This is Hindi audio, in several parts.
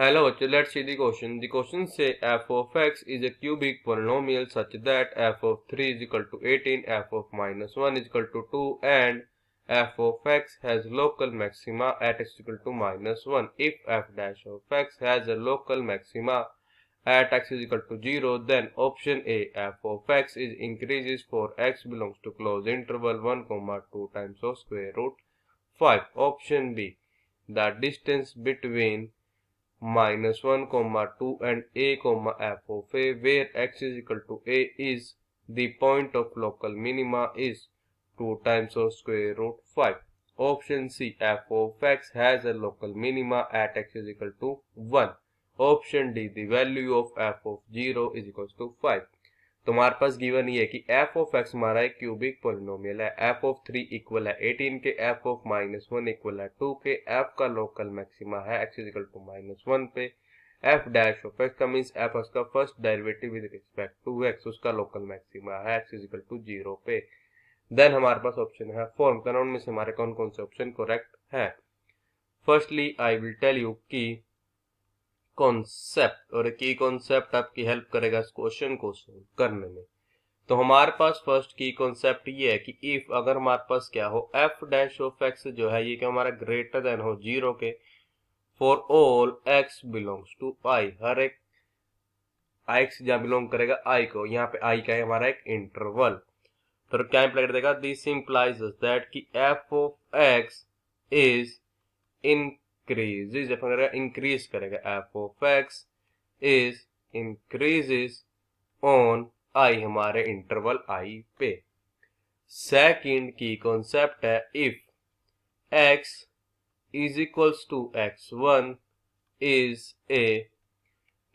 Hello, let's see the question. The question say f of x is a cubic polynomial such that f of 3 is equal to 18, f of minus 1 is equal to 2, and f of x has local maxima at x is equal to minus 1. If f dash of x has a local maxima at x is equal to 0, then option A, f of x is increases for x belongs to closed interval 1, 2 times of square root 5. Option B, the distance between minus 1 comma 2 and a comma f of a, where x is equal to a is the point of local minima, is 2 times of square root 5. Option C, f of x has a local minima at x is equal to 1. Option D, the value of f of 0 is equal to 5. तो हमारे पास गिवन ये है कि f ऑफ x हमारा एक क्यूबिक पोलिनोमियल है, f ऑफ 3 इक्वल है 18 के, f ऑफ माइनस 1 इक्वल है 2 के, f का लोकल मैक्सिमा है x is equal to minus 1 पे, f डैश ऑफ x का मीन्स f का first derivative with respect to x, उसका लोकल मैक्सिमा है x इज इक्वल टू 0 पे। देन हमारे पास ऑप्शन है फॉर्म करना, उनमें से हमारे कौन कौन से ऑप्शन करेक्ट है। Firstly I will tell you key concept, और की कॉन्सेप्ट आपकी हेल्प करेगा इस क्वेश्चन को सोल्व करने में। तो हमारे पास फर्स्ट की कॉन्सेप्ट ये है कि इफ अगर हमारे पास क्या हो f डैश ऑफ x जो है ये क्या हमारा ग्रेटर देन हो 0 के, for all x belongs to i, हर एक x जहाँ बिलोंग करेगा i को, यहाँ पे i का है हमारा एक इंटरवल। तो क्या इंप्लाई कर देगा, दिस इंप्लाइज दैट कि f of x is increases, increase करेगा, f of x is increases on i, हमारे इंटरवल i पे। सेकंड की कॉन्सेप्ट है if x is equals to x1 is a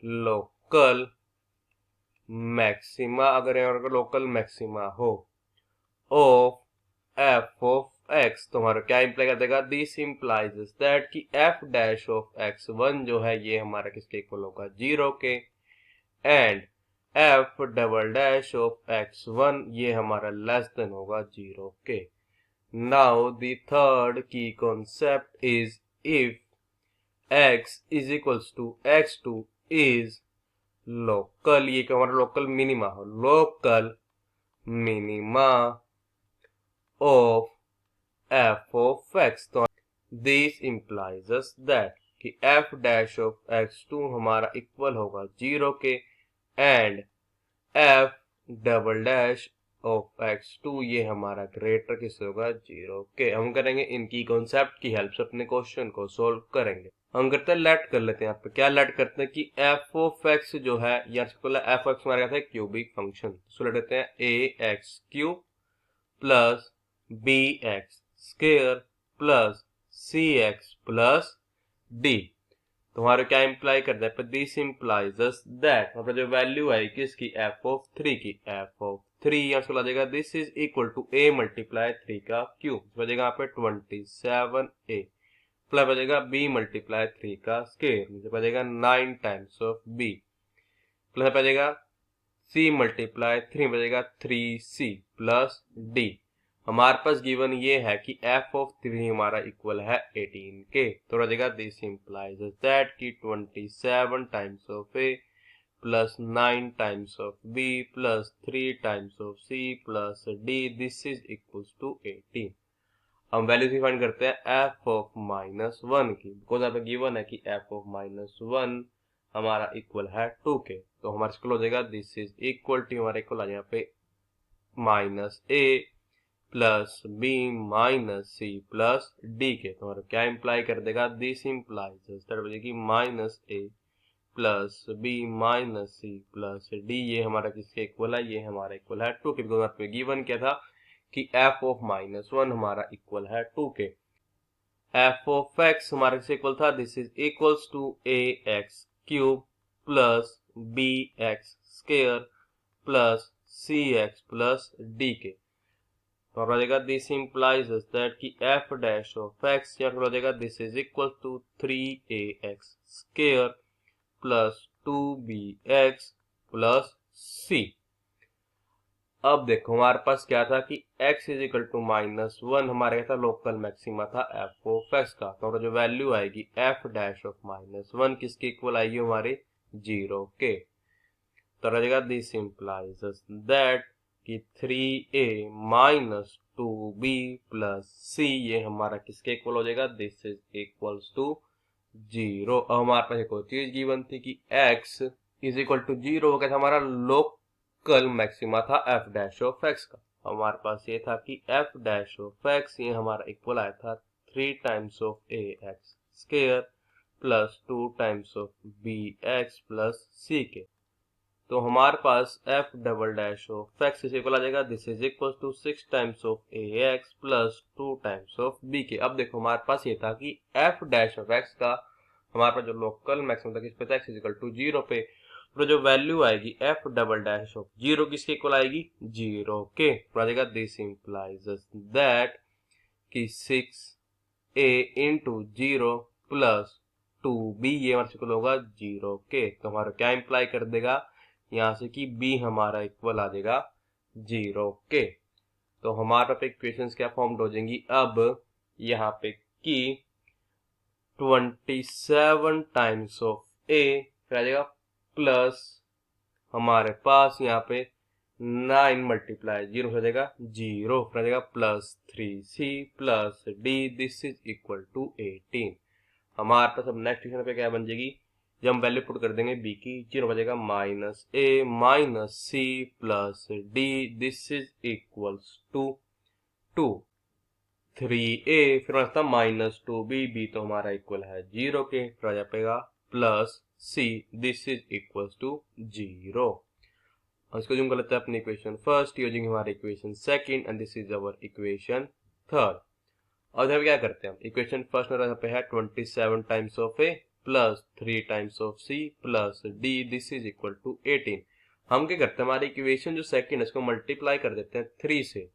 local maxima, अगर यहाँ लोकल मैक्सिमा हो ऑफ f ऑफ x, तो हमारा क्या इंप्लाई कर देगा, दिस इंप्लाइज दैट कि f डैश ऑफ x1 जो है ये हमारा किसके इक्वल होगा 0 के, and f double dash of x1 ये हमारा लेस देन होगा 0 के। Now the third key concept is if x is equals to x2 is local, ये क्या हमारा लोकल मिनिमा हो, local minima of f of x, तो दिस इंप्लाइज दैट कि f डैश ऑफ x2 हमारा इक्वल होगा 0 के, and f double dash of x2 ये हमारा ग्रेटर किससे होगा 0 के। हम करेंगे इनकी कॉन्सेप्ट की हेल्प से अपने क्वेश्चन को सोल्व करेंगे। हम करते हैं लेट कर लेते हैं, यहाँ पे क्या लेट करते हैं कि f ऑफ x जो है या f ऑफ x हमारे क्या था क्यूबिक फंक्शन, सो लेट देते हैं ax cube plus bx square plus cx plus d। तो हमारे क्या इंप्लाई करता है, दिस इंप्लाइज दैट हमारा जो वैल्यू है किसकी f ऑफ 3 की, f ऑफ 3 यहाँ से आ जाएगा this is equal to a multiply 3 का क्यूब, बचेगा यहाँ पे 27a, प्लस बचेगा b मल्टीप्लाई 3 का स्क्वायर, नीचे बचेगा 9 टाइम्स ऑफ b, प्लस बचेगा c मल्टीप्लाई 3 बचेगा 3c प्लस d। हमारे पास गिवन ये है कि f ऑफ 3 हमारा इक्वल है 18 के, तो रहेगा दिस इंप्लाइज दैट कि 27 times of a plus 9 times of b plus 3 times of c plus d, this is equal to 18। हम वैल्यू फाइंड करते हैं f ऑफ माइनस 1 की, बिकॉज यहाँ पे गिवन है कि f ऑफ माइनस 1 हमारा इक्वल है 2 के, तो हमारा इक्वल हो जाएगा दिस इज इक्वल टू हमारा इक्वल आ जाएगा पे minus a plus B minus C plus D के, तो हमारा क्या इंप्लाई कर देगा, this implies that minus A plus B minus C plus D, ये हमारा किसके इक्वल है, ये हमारा इक्वल है 2 के, बिकॉज पे गिवन क्या था कि f ऑफ माइनस 1 हमारा इक्वल है 2 के। f ऑफ x हमारा किसके इक्वल था, this is equals to A X cube plus B X square plus C X plus D के, तो हो जाएगा दिस इंप्लाइज दैट कि f डैश ऑफ x या हो जाएगा this is equal to 3ax square plus 2bx plus c। अब देखो हमारे पास क्या था कि x इज इक्वल टू -1 हमारे क्या था, लोकल मैक्सिमा था एफ ऑफ एक्स का। तो जो वैल्यू आएगी एफ डैश ऑफ -1 किसके इक्वल आएगी, हमारे 0 के। तो रहेगा दिस इम्प्लाइज दैट कि 3a minus 2b plus c ये हमारा किसके इक्वल हो जाएगा, दिस इज इक्वल्स टू 0। अब हमारे पास एक और चीज गिवन थी कि x इज इक्वल टू 0 हो गया था, हमारा लोकल मैक्सिमा था f डैश ऑफ x का। हमारे पास ये था कि f डैश ऑफ x ये हमारा इक्वल आया था 3 times of ax square plus 2 times of bx plus c के। तो हमारे पास f double dash of x इस इक्वल आ जाएगा, this is equal to 6 times of ax plus 2 times of b के। अब देखो हमारे पास ये था कि f डैश ऑफ x का हमारे पास जो लोकल मैक्सिमम था किस पे था, x इज इक्वल टू 0 पे। तो जो वैल्यू आएगी f डबल डैश ऑफ 0 किसके इक्वल आएगी, 0 के। तो आ जाएगा दिस इंप्लाइज दैट कि 6a इंटू 0 प्लस 2b ये हमारे इक्वल होगा 0 के। तो हमारा क्या इंप्लाई कर देगा यहाँ से कि b हमारा इक्वल आ जाएगा 0 के। तो हमारे पे इक्वेशंस क्या फॉर्म हो जाएंगी अब यहाँ पे कि 27 टाइम्स ऑफ a फिर आ जाएगा प्लस हमारे पास यहाँ पे 9 मल्टीप्लाई 0 हो जाएगा 0 फिर आ जाएगा plus 3c plus d this is equal to 18। हमारे पास अब नेक्स्ट इक्वेशन पे क्या बन जाएगी, जब हम वैल्यू पुट कर देंगे b की 0 बचेगा minus a minus c plus d this is equals to 2 3a फिर हमारा माइनस 2b तो हमारा इक्वल है 0 के। फिर आ जाएगा plus c this is equals to 0। इसको जूम कर लेते हैं अपनी इक्वेशन फर्स्ट, यूजिंग हमारी equation second and this is our equation third. और इधर क्या करते हैं हम, इक्वेशन फर्स्ट में यहाँ पे है 27 times of a plus 3 times of c plus d this is equal to 18। हम क्या करते हैं, हमारी इक्वेशन जो सेकंड है इसको मल्टीप्लाई कर देते हैं 3 से।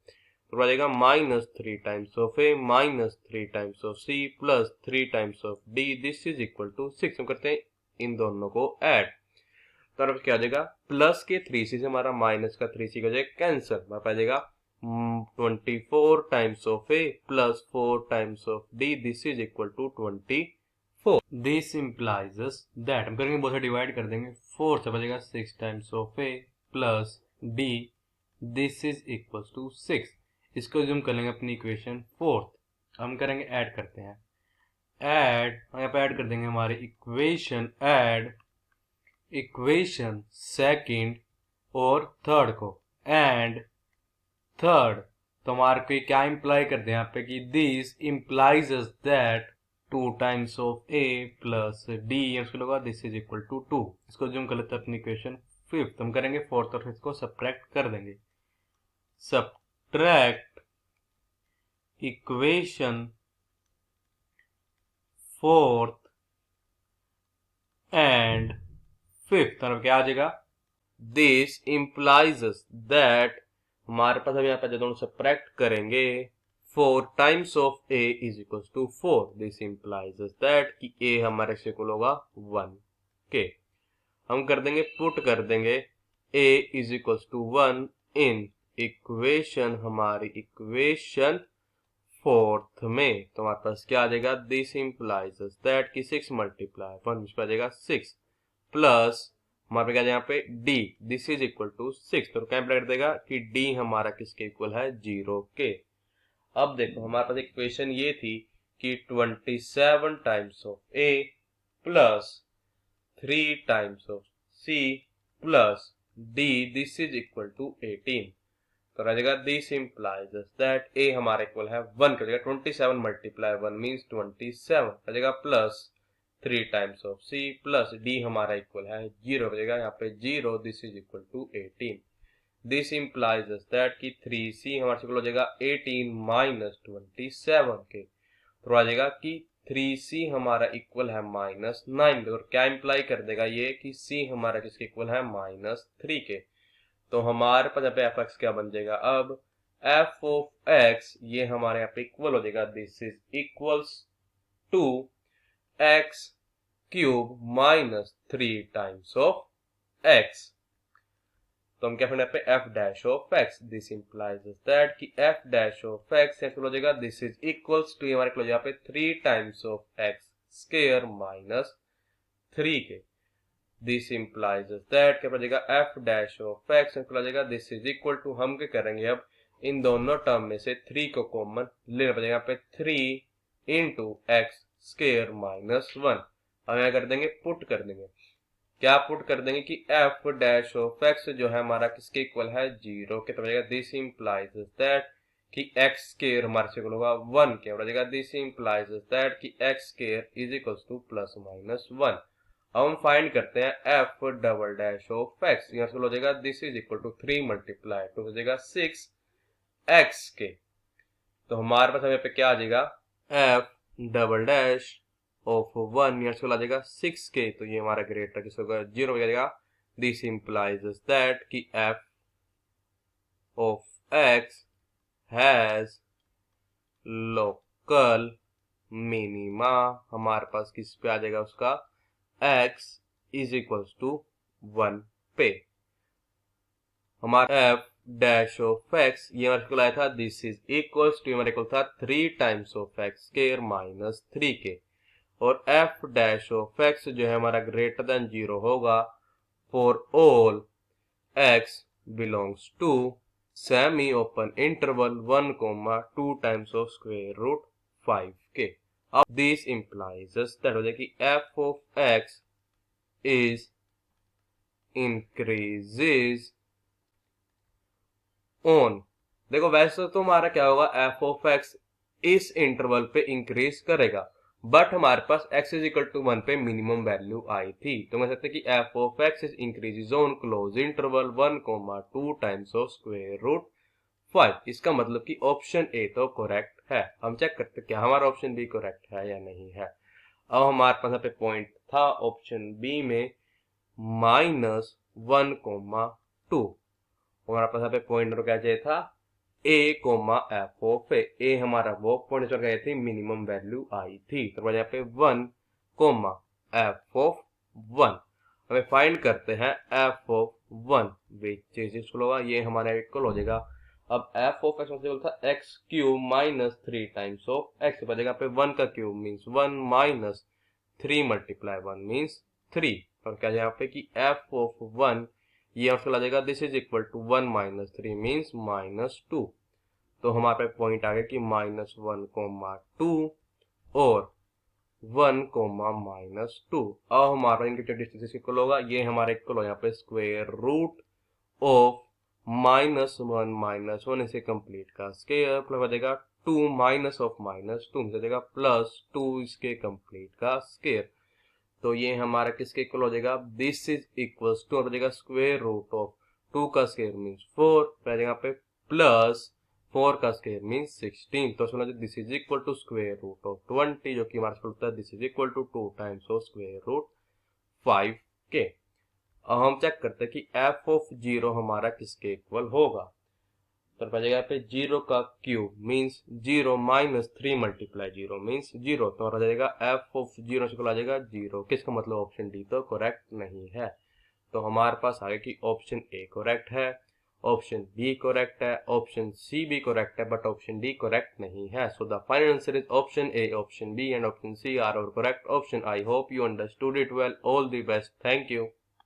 तो आ जाएगा minus 3 times of a minus 3 times of c plus 3 times of d this is equal to 6। हम करते हैं इन दोनों को ऐड, तो अब क्या आ जाएगा प्लस के 3c से हमारा माइनस का 3c हो जाएगा कैंसिल, आ जाएगा 24 times of a plus 4 times of d this is equal to 24। This implies that हम करेंगे बहुत डिवाइड कर देंगे 4 से बचेगा 6 times of a plus d this is equal to 6। इसको जूम कर लेंगे अपनी इक्वेशन फोर्थ। हम करेंगे ऐड करते हैं, ऐड यहाँ पे ऐड कर देंगे हमारी इक्वेशन ऐड इक्वेशन सेकंड और थर्ड को एंड थर्ड। तो हमारे को क्या इंप्लाई करते हैं यहाँ पे कि this implies that 2 times of a plus d इसको होगा दिस इज इक्वल टू 2। इसको जूम कर लेते हैं अपनी इक्वेशन फिफ्थ। हम करेंगे फोर्थ और फिफ्थ को सब्ट्रैक्ट कर देंगे, subtract equation fourth and fifth. और क्या आ जाएगा, दिस इंप्लाइज दैट हमारे पास हम यहाँ पे दोनों सब्ट्रैक्ट करेंगे 4 times of a is equal to 4। This implies that कि a हमारे से इक्वल होगा 1 के। हम कर देंगे पुट कर देंगे a is equal to 1 in equation हमारी इक्वेशन फोर्थ में। तो हमारे पास क्या आ जाएगा, दिस इंप्लाइज दैट कि 6 मल्टीप्लाई 1 आ जाएगा 6 प्लस हमारे क्या यहाँ पे d this is equal to 6। तो क्या कर देगा कि d हमारा किसके इक्वल है 0 के। अब देखो हमारे पास इक्वेशन ये थी कि 27 times of a plus 3 times of c plus d this is equal to 18। तो रह जाएगा दिस इंप्लाइज दैट a हमारा इक्वल है 1 कर देगा 27 मल्टीप्लाई 1 मींस 27 रह जाएगा plus 3 times of c plus d हमारा इक्वल है 0 बचेगा यहाँ पे 0 this is equal to 18। This implies that कि 3c हमारा इक्वल हो जाएगा 18 माइनस 27 के। तो आ जाएगा कि 3c हमारा इक्वल है माइनस 9 के। और क्या इंप्लाई कर देगा ये कि c हमारा किसके इक्वल है माइनस 3 के। तो हमारे पास यहाँ पे एफ एक्स क्या बन जाएगा, अब एफ ऑफ एक्स ये हमारे यहाँ पे इक्वल हो जाएगा this is equals to X cube minus 3 times of X. तो हम क्या फाइंड पे F dash of X, this implies that कि एफ डैश ऑफ एक्स हो जाएगा दिस इज इक्वल्स टू हमारे को यहाँ पे 3 times of x square minus 3 के, दिस इंप्लाइज दैट क्या बचेगा एफ डैश ऑफ एक्स हो जाएगा दिस इज इक्वल टू, हम क्या करेंगे अब इन दोनों टर्म में से 3 को कॉमन लेना पड़ेगा, यहाँ पे 3 इंटू एक्स स्क्वायर माइनस 1, हम यहाँ कर देंगे पुट कर देंगे, क्या पुट कर देंगे कि एफ डैश ऑफ एक्स जो है हमारा किसके इक्वल है 0 के, तो बचेगा दिस इंप्लाइज दैट कि एक्स स्क्वायर हमारे से इक्वल होगा 1 के, बचेगा दिस इंप्लाइज दैट कि X square is equal to plus minus 1। अब हम फाइंड करते हैं F double dash of X, यहाँ से हो जाएगा this is equal to 3 multiply two हो जाएगा 6 एक्स के, तो हमारे पास यहाँ पे क्या आ जाएगा एफ डबल डैश ऑफ 1 यहाँ से आ जाएगा 6 के, तो ये हमारा ग्रेटर किस होगा 0 हो जाएगा, दिस इंप्लाइज दैट कि F of x has local minima, हमारे पास किस पे आ जाएगा उसका x इज इक्वल्स टू 1 पे, हमारा f डैश ऑफ x ये हमारे को आया था दिस इज इक्वल्स टू हमारे को था 3 times of x square minus 3 के, और f डैश ऑफ x जो है हमारा ग्रेटर देन 0 होगा for all x belongs to semi open interval 1, 2 times of square root 5 के। अब दिस इंप्लाइज दैट हो जाएगा कि f of x is increases on, देखो वैसे तो हमारा क्या होगा f ऑफ x इस इंटरवल पे इंक्रीज करेगा, बट हमारे पास x इज इक्वल टू 1 पे मिनिमम वैल्यू आई थी, तो मैं सकते कि f of x is increases on close interval 1, 2 times of square root 5। इसका मतलब कि ऑप्शन ए तो करेक्ट है, हम चेक करते क्या हमारा ऑप्शन बी करेक्ट है या नहीं है। अब हमारे पास यहाँ पे पॉइंट था ऑप्शन बी में -1, 2, हमारे पास यहाँ पे पॉइंट क्या चाहिए था a, f ऑफ ए हमारा वो पॉइंट गए थे मिनिमम वैल्यू आई थी, तो यहाँ पे 1, f ऑफ 1, हमें फाइंड करते हैं f of 1 which is equal होगा, ये हमारा इक्वल हो जाएगा, अब f ऑफ x इक्वल था x cube minus 3 times of x, बचेगा पे 1 का cube means 1 minus 3 multiply 1 means 3, और क्या यहाँ पे कि f ऑफ 1 ये आपको आ जाएगा this is equal to 1 minus 3 means -2, तो हमारे पे पॉइंट आ गया कि -1, 2 और 1, -2। अब हमारा इनके डिस्टेंस इक्वल होगा, ये हमारा इक्वल हो यहाँ पे स्क्वायर रूट ऑफ -1, इसे कंप्लीट का स्क्वायर प्लस बचेगा 2 माइनस ऑफ -2 बचेगा +2 इसके कंप्लीट का स्क्वायर, तो ये हमारा किसके इक्वल हो जाएगा दिस इज इक्वल्स टू हो जाएगा स्क्वायर रूट ऑफ 2 का स्क्वायर मीन्स 4 यहाँ पे प्लस 4 का स्क्वायर मीन्स 16, तो सुना this is equal to square root of 20 जो कि हमारा होता है this is equal to 2 times of square root 5 के। अब हम चेक करते हैं कि f ऑफ 0 हमारा किसके इक्वल होगा, तो पहले यहाँ पे 0 का cube means 0 minus 3 multiply 0 means 0, तो आ जाएगा f ऑफ 0 से आ जाएगा 0, किसका मतलब ऑप्शन डी तो करेक्ट नहीं है, तो हमारे पास आगे कि ऑप्शन ए करेक्ट है, ऑप्शन बी करेक्ट है, ऑप्शन सी भी करेक्ट है, बट ऑप्शन डी करेक्ट नहीं है, so the final answer is option A, option B and option C are our correct option. I hope you understood it well, all the best, thank you.